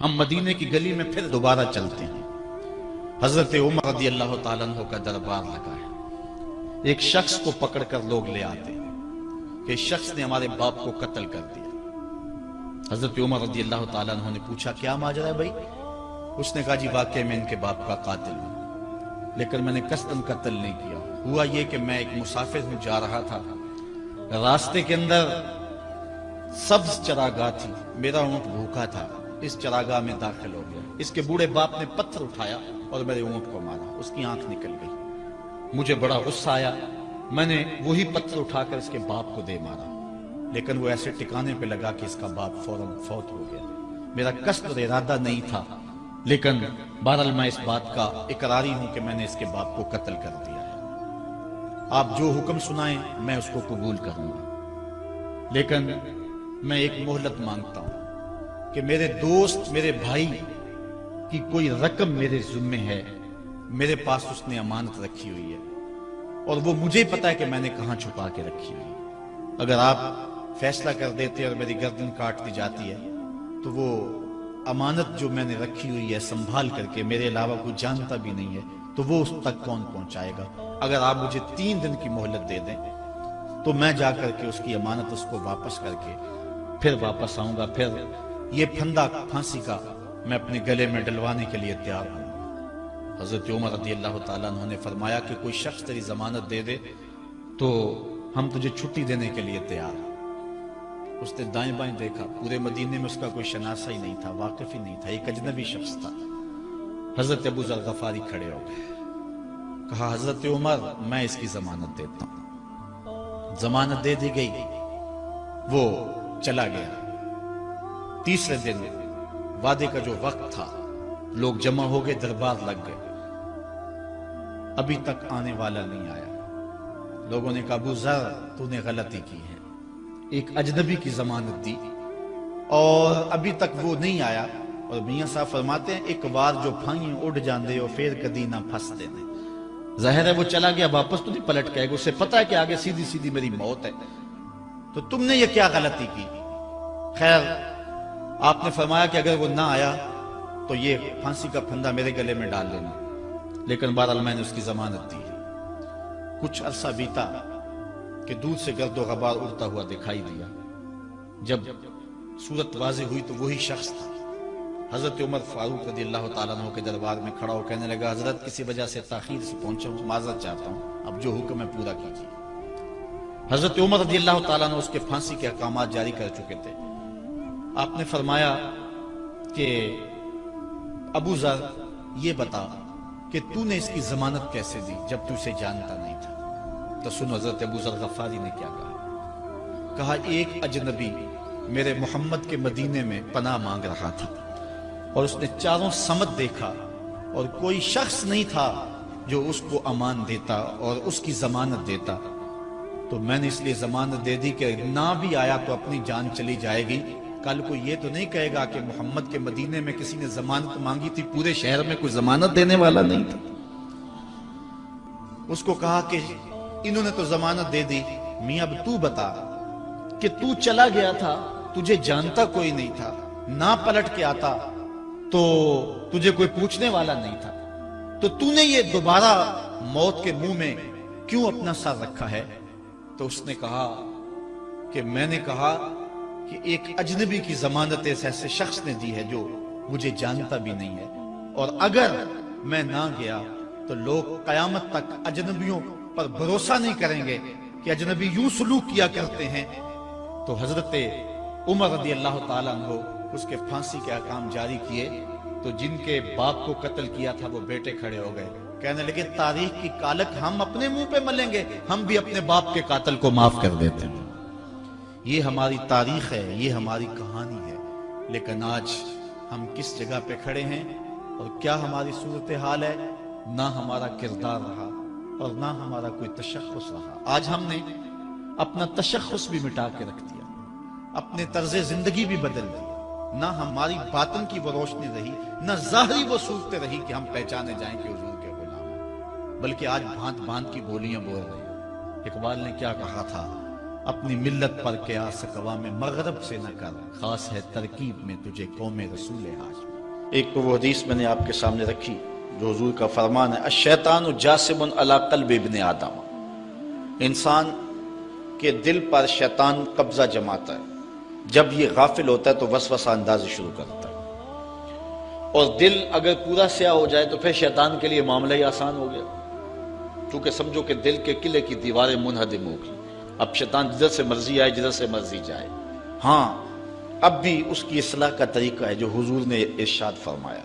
ہم مدینے کی گلی میں پھر دوبارہ چلتے ہیں۔ حضرت عمر رضی اللہ تعالیٰ عنہ کا دربار لگا ہے۔ ایک شخص کو پکڑ کر لوگ لے آتے ہیں کہ اس شخص نے ہمارے باپ کو قتل کر دیا۔ حضرت عمر رضی اللہ تعالیٰ عنہ نے پوچھا کیا ماجرا ہے بھائی؟ اس نے کہا جی واقعی میں ان کے باپ کا قاتل ہوں، لیکن میں نے قصداً قتل نہیں کیا۔ ہوا یہ کہ میں ایک مسافر ہوں، جا رہا تھا، راستے کے اندر سبز چراگاہ تھی، میرا اونٹ بھوکا تھا، اس چراگاہ میں داخل ہو گیا۔ اس کے بوڑھے باپ نے پتھر اٹھایا اور میرے اونٹ کو مارا، اس کی آنکھ نکل گئی۔ مجھے بڑا غصہ آیا، میں نے وہی پتھر اٹھا کر اس کے باپ کو دے مارا، لیکن وہ ایسے ٹکانے پہ لگا کہ اس کا باپ فوراً فوت ہو گیا۔ میرا قصد اور ارادہ نہیں تھا، لیکن بہرحال میں اس بات کا اقراری ہوں کہ میں نے اس کے باپ کو قتل کر دیا ہے۔ آپ جو حکم سنائیں میں اس کو قبول کروں گا، لیکن میں ایک مہلت مانگتا ہوں کہ میرے دوست، میرے بھائی کی کوئی رقم میرے ذمے ہے، میرے پاس اس نے امانت رکھی ہوئی ہے اور وہ مجھے پتا ہے کہ میں نے کہاں چھپا کے رکھی ہوئی ہے۔ اگر آپ فیصلہ کر دیتے اور میری گردن کاٹ دی جاتی ہے تو وہ امانت جو میں نے رکھی ہوئی ہے سنبھال کر کے، میرے علاوہ کوئی جانتا بھی نہیں ہے، تو وہ اس تک کون پہنچائے گا؟ اگر آپ مجھے 3 دن کی مہلت دے دیں تو میں جا کر کے اس کی امانت اس کو واپس کر کے پھر واپس آؤں گا، پھر یہ پھندا پھانسی کا میں اپنے گلے میں ڈلوانے کے لیے تیار ہوں۔ حضرت عمر رضی اللہ تعالیٰ عنہ نے فرمایا کہ کوئی شخص تیری ضمانت دے دے تو ہم تجھے چھٹی دینے کے لیے تیار ہیں۔ اس نے دائیں بائیں دیکھا، پورے مدینے میں اس کا کوئی شناسہ ہی نہیں تھا، واقف ہی نہیں تھا، ایک اجنبی شخص تھا۔ حضرت ابو ذر غفاری کھڑے ہو گئے، کہا حضرت عمر میں اس کی ضمانت دیتا ہوں۔ ضمانت دے دی گئی، وہ چلا گیا۔ تیسرے دن وعدے کا جو وقت تھا، لوگ جمع ہو گئے، دربار لگ گئے، ابھی تک آنے والا نہیں آیا۔ لوگوں نے کہا ابو ذر تو نے غلطی کی ہے، ایک اجنبی کی ضمانت دی اور ابھی تک وہ نہیں آیا۔ اور میاں صاحب فرماتے ہیں ایک بار جو پھائیں اڑ جاندے ہو پھر کدی نہ پھنستے نے۔ ظاہر ہے وہ چلا گیا، واپس تو نہیں پلٹ کے آئے گا، اسے پتا ہے کہ آگے سیدھی سیدھی میری موت ہے، تو تم نے یہ کیا غلطی کی؟ خیر آپ نے فرمایا کہ اگر وہ نہ آیا تو یہ پھانسی کا پھندا میرے گلے میں ڈال لینا، لیکن بہرحال میں نے اس کی ضمانت دی۔ کچھ عرصہ بیتا کہ دور سے گرد و غبار اڑتا ہوا دکھائی دیا۔ جب صورت واضح ہوئی تو وہی شخص تھا۔ حضرت عمر فاروق رضی اللہ تعالیٰ عنہ کے دربار میں کھڑا ہو کہنے لگا حضرت کسی وجہ سے تاخیر سے پہنچا ہوں، معذرت چاہتا ہوں، اب جو حکم ہے پورا کیجیے۔ حضرت عمر رضی اللہ تعالیٰ عنہ اس کے پھانسی کے احکامات جاری کر چکے تھے۔ آپ نے فرمایا کہ ابو ذر یہ بتا کہ تو نے اس کی ضمانت کیسے دی جب تو اسے جانتا نہیں تھا؟ تو سنو حضرت ابو ذر غفاری نے کیا کہا۔ کہا ایک اجنبی میرے محمد کے مدینے میں پناہ مانگ رہا تھا اور اس نے چاروں سمت دیکھا اور کوئی شخص نہیں تھا جو اس کو امان دیتا اور اس کی ضمانت دیتا، تو میں نے اس لیے ضمانت دے دی کہ نہ بھی آیا تو اپنی جان چلی جائے گی، کل کو یہ تو نہیں کہے گا کہ محمد کے مدینے میں کسی نے ضمانت مانگی تھی، پورے شہر میں کوئی ضمانت دینے والا نہیں تھا۔ اس کو کہا کہ انہوں نے تو ضمانت دے دی، میاں اب تو بتا کہ تو چلا گیا تھا، تجھے جانتا کوئی نہیں تھا، نہ پلٹ کے آتا تو تجھے کوئی پوچھنے والا نہیں تھا، تو تو نے یہ دوبارہ موت کے منہ میں کیوں اپنا سر رکھا ہے؟ تو اس نے کہا کہ میں نے کہا کہ ایک اجنبی کی ضمانت ایسے شخص نے دی ہے جو مجھے جانتا بھی نہیں ہے، اور اگر میں نہ گیا تو لوگ قیامت تک اجنبیوں پر بھروسہ نہیں کریں گے کہ اجنبی یوں سلوک کیا کرتے ہیں۔ تو حضرت عمر رضی اللہ تعالیٰ عنہ اس کے پھانسی کے احکام جاری کیے، تو جن کے باپ کو قتل کیا تھا وہ بیٹے کھڑے ہو گئے، کہنے لگے تاریخ کی کالک ہم اپنے منہ پہ ملیں گے، ہم بھی اپنے باپ کے قاتل کو معاف کر دیتے ہیں۔ یہ ہماری تاریخ ہے، یہ ہماری کہانی ہے، لیکن آج ہم کس جگہ پہ کھڑے ہیں اور کیا ہماری صورتحال ہے؟ نہ ہمارا کردار رہا اور نہ ہمارا کوئی تشخص رہا۔ آج ہم نے اپنا تشخص بھی مٹا کے رکھ دیا، اپنے طرز زندگی بھی بدل دی، نہ ہماری باطن کی وہ روشنی رہی، نہ ظاہری وہ صورتیں رہی کہ ہم پہچانے جائیں کہ حضور کے غلام ہیں، بلکہ آج بھانت بھانت کی بولیاں بول رہے ہیں۔ اقبال نے کیا کہا تھا؟ اپنی ملت پر قیاس اقوام مغرب سے نہ کر، خاص ہے ترکیب میں تجھے قوم رسول ہاشمی۔ ایک تو وہ حدیث میں نے آپ کے سامنے رکھی جو حضور کا فرمان ہے، الشیطان جاسم علی قلب ابن آدم، انسان کے دل پر شیطان قبضہ جماتا ہے، جب یہ غافل ہوتا ہے تو وسوسہ اندازی شروع کرتا ہے، اور دل اگر پورا سیاہ ہو جائے تو پھر شیطان کے لیے معاملہ ہی آسان ہو گیا، کیونکہ سمجھو کہ دل کے قلعے کی دیواریں منہدم ہو گئی، اب شیطان جدھر سے مرضی آئے جدھر سے مرضی جائے۔ ہاں اب بھی اس کی اصلاح کا طریقہ ہے جو حضور نے ارشاد فرمایا۔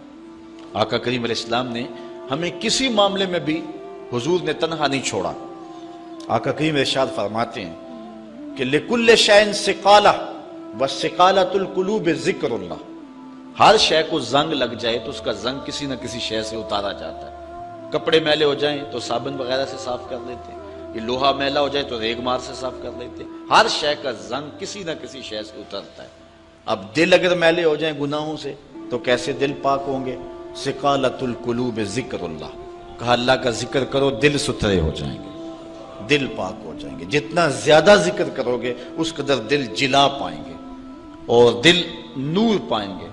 آقا کریم علیہ السلام نے ہمیں کسی معاملے میں بھی حضور نے تنہا نہیں چھوڑا۔ آقا کریم ارشاد فرماتے ہیں کہ لِكُلِّ شَيْءٍ سِقَالَةٌ وَالسِّقَالَةُ الْقُلُوبِ ذِكْرُ اللَّهِ، ہر شے کو زنگ لگ جائے تو اس کا زنگ کسی نہ کسی شے سے اتارا جاتا ہے۔ کپڑے میلے ہو جائیں تو صابن وغیرہ سے صاف کر لیتے ہیں، یہ لوہا میلا ہو جائے تو ریگ مار سے صاف کر لیتے ہیں، ہر شے کا زنگ کسی نہ کسی شے سے اترتا ہے۔ اب دل اگر میلے ہو جائیں گناہوں سے تو کیسے دل پاک ہوں گے؟ سقالۃ القلوب ذکر اللہ، کہا اللہ کا ذکر کرو دل ستھرے ہو جائیں گے، دل پاک ہو جائیں گے، جتنا زیادہ ذکر کرو گے اس قدر دل جلا پائیں گے اور دل نور پائیں گے۔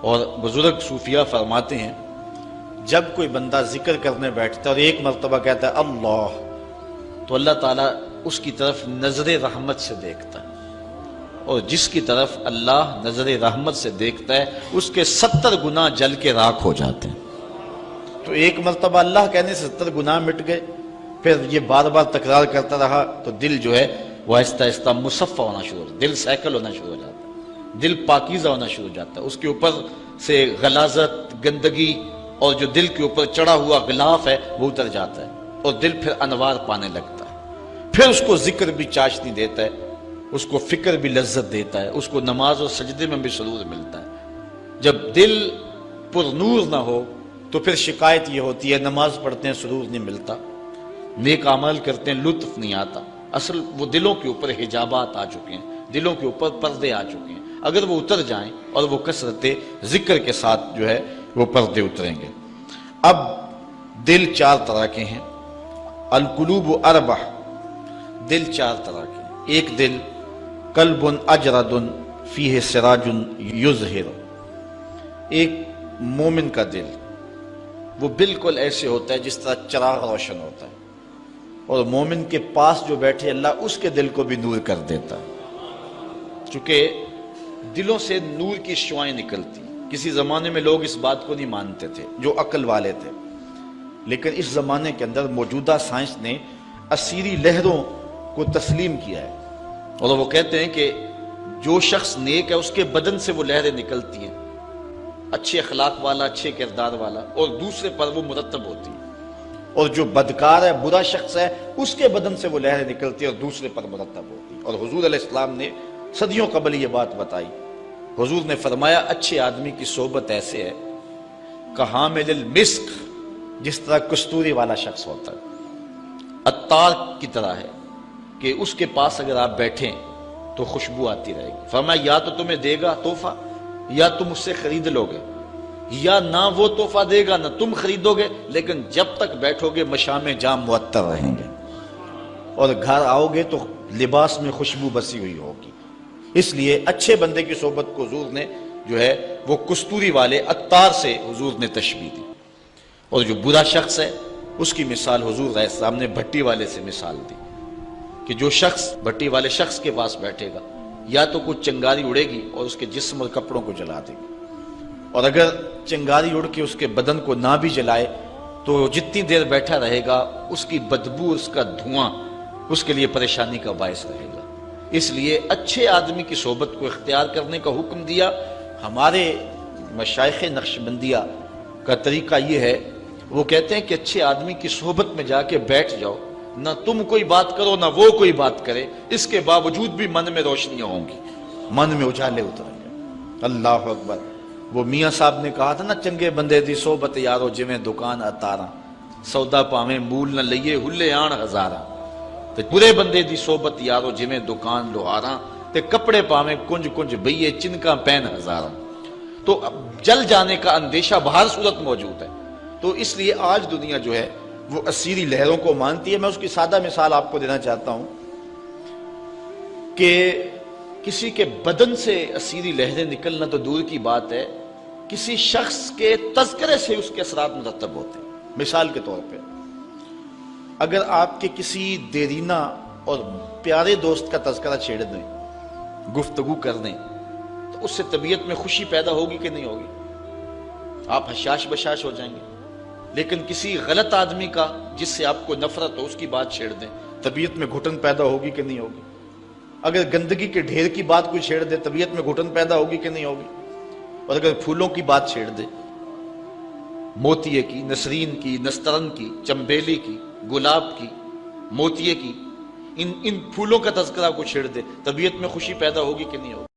اور بزرگ صوفیہ فرماتے ہیں جب کوئی بندہ ذکر کرنے بیٹھتا ہے اور ایک مرتبہ کہتا ہے اللہ، تو اللہ تعالیٰ اس کی طرف نظر رحمت سے دیکھتا ہے، اور جس کی طرف اللہ نظر رحمت سے دیکھتا ہے اس کے 70 گناہ جل کے راکھ ہو جاتے ہیں۔ تو ایک مرتبہ اللہ کہنے سے 70 گناہ مٹ گئے، پھر یہ بار بار تکرار کرتا رہا تو دل جو ہے وہ آہستہ آہستہ مصفہ ہونا شروع ہو، دل سیکل ہونا شروع ہو جاتا ہے، دل پاکیزہ ہونا شروع ہو جاتا ہے، اس کے اوپر سے غلاظت، گندگی اور جو دل کے اوپر چڑھا ہوا غلاف ہے وہ اتر جاتا ہے، اور دل پھر انوار پانے لگتا ہے، پھر اس کو ذکر بھی چاشنی دیتا ہے، اس کو فکر بھی لذت دیتا ہے، اس کو نماز اور سجدے میں بھی سرور ملتا ہے۔ جب دل پر نور نہ ہو تو پھر شکایت یہ ہوتی ہے نماز پڑھتے ہیں سرور نہیں ملتا، نیک عمل کرتے ہیں لطف نہیں آتا۔ اصل وہ دلوں کے اوپر حجابات آ چکے ہیں، دلوں کے اوپر پردے آ چکے ہیں، اگر وہ اتر جائیں اور وہ کثرت ذکر کے ساتھ جو ہے وہ پردے اتریں گے۔ اب دل 4 طرح کے ہیں، القلوب اربع، دل 4 طرح کے ہیں۔ ایک دل قلب اجرد فیہ سراج یظہر، ایک مومن کا دل وہ بالکل ایسے ہوتا ہے جس طرح چراغ روشن ہوتا ہے، اور مومن کے پاس جو بیٹھے اللہ اس کے دل کو بھی نور کر دیتا ہے، چونکہ دلوں سے نور کی شعائیں نکلتی۔ کسی زمانے میں لوگ اس بات کو نہیں مانتے تھے جو عقل والے تھے، لیکن اس زمانے کے اندر موجودہ سائنس نے اسیری لہروں کو تسلیم کیا ہے، اور وہ کہتے ہیں کہ جو شخص نیک ہے اس کے بدن سے وہ لہریں نکلتی ہیں، اچھے اخلاق والا، اچھے کردار والا، اور دوسرے پر وہ مرتب ہوتی ہیں، اور جو بدکار ہے، برا شخص ہے، اس کے بدن سے وہ لہریں نکلتی ہیں اور دوسرے پر مرتب ہوتی ہیں۔ اور حضور علیہ السلام نے صدیوں قبل یہ بات بتائی۔ حضور نے فرمایا اچھے آدمی کی صحبت ایسے ہے کہ حامل المسک، جس طرح کستوری والا شخص ہوتا ہے، عطار کی طرح ہے کہ اس کے پاس اگر آپ بیٹھیں تو خوشبو آتی رہے گی۔ فرمایا یا تو تمہیں دے گا تحفہ، یا تم اس سے خرید لو گے، یا نہ وہ تحفہ دے گا نہ تم خریدو گے، لیکن جب تک بیٹھو گے مشام جام معطر رہیں گے، اور گھر آؤ گے تو لباس میں خوشبو بسی ہوئی ہوگی۔ اس لیے اچھے بندے کی صحبت کو حضور نے جو ہے وہ کستوری والے عطار سے حضور نے تشبیہ دی، اور جو برا شخص ہے اس کی مثال حضور علیہ السلام نے بھٹی والے سے مثال دی کہ جو شخص بھٹی والے شخص کے پاس بیٹھے گا یا تو کچھ چنگاری اڑے گی اور اس کے جسم اور کپڑوں کو جلا دے گی، اور اگر چنگاری اڑ کے اس کے بدن کو نہ بھی جلائے تو جتنی دیر بیٹھا رہے گا اس کی بدبو، اس کا دھواں اس کے لیے پریشانی کا باعث رہے گا۔ اس لیے اچھے آدمی کی صحبت کو اختیار کرنے کا حکم دیا۔ ہمارے مشائخ نقشبندیہ کا طریقہ یہ ہے، وہ کہتے ہیں کہ اچھے آدمی کی صحبت میں جا کے بیٹھ جاؤ، نہ تم کوئی بات کرو نہ وہ کوئی بات کرے، اس کے باوجود بھی من میں روشنیاں ہوں گی، من میں اجالے اتریں گے۔ اللہ اکبر۔ وہ میاں صاحب نے کہا تھا نا، چنگے بندے دی صحبت یارو جویں دکان اتاراں، سودا پاویں مول نہ لئیے ہلے آن ہزاراں، تے برے بندے دی صحبت یارو جویں دکان لوہاراں، تے کپڑے پاویں کنج کنج بئیے چنکاں پین ہزاراں۔ تو اب جل جانے کا اندیشہ بہر صورت موجود ہے، تو اس لیے آج دنیا جو ہے وہ اسیری لہروں کو مانتی ہے۔ میں اس کی سادہ مثال آپ کو دینا چاہتا ہوں کہ کسی کے بدن سے اسیری لہریں نکلنا تو دور کی بات ہے، کسی شخص کے تذکرے سے اس کے اثرات مرتب ہوتے ہیں۔ مثال کے طور پہ اگر آپ کے کسی دیرینہ اور پیارے دوست کا تذکرہ چھیڑ دیں، گفتگو کر دیں، تو اس سے طبیعت میں خوشی پیدا ہوگی کہ نہیں ہوگی؟ آپ حشاش بشاش ہو جائیں گے۔ لیکن کسی غلط آدمی کا جس سے آپ کو نفرت ہو اس کی بات چھیڑ دیں، طبیعت میں گھٹن پیدا ہوگی کہ نہیں ہوگی؟ اگر گندگی کے ڈھیر کی بات کوئی چھیڑ دے، طبیعت میں گھٹن پیدا ہوگی کہ نہیں ہوگی؟ اور اگر پھولوں کی بات چھیڑ دے، موتیے کی، نسرین کی، نسترن کی، چمبیلی کی، گلاب کی، موتیے کی، ان پھولوں کا تذکرہ کو چھیڑ دے، طبیعت میں خوشی پیدا ہوگی کہ نہیں ہوگی؟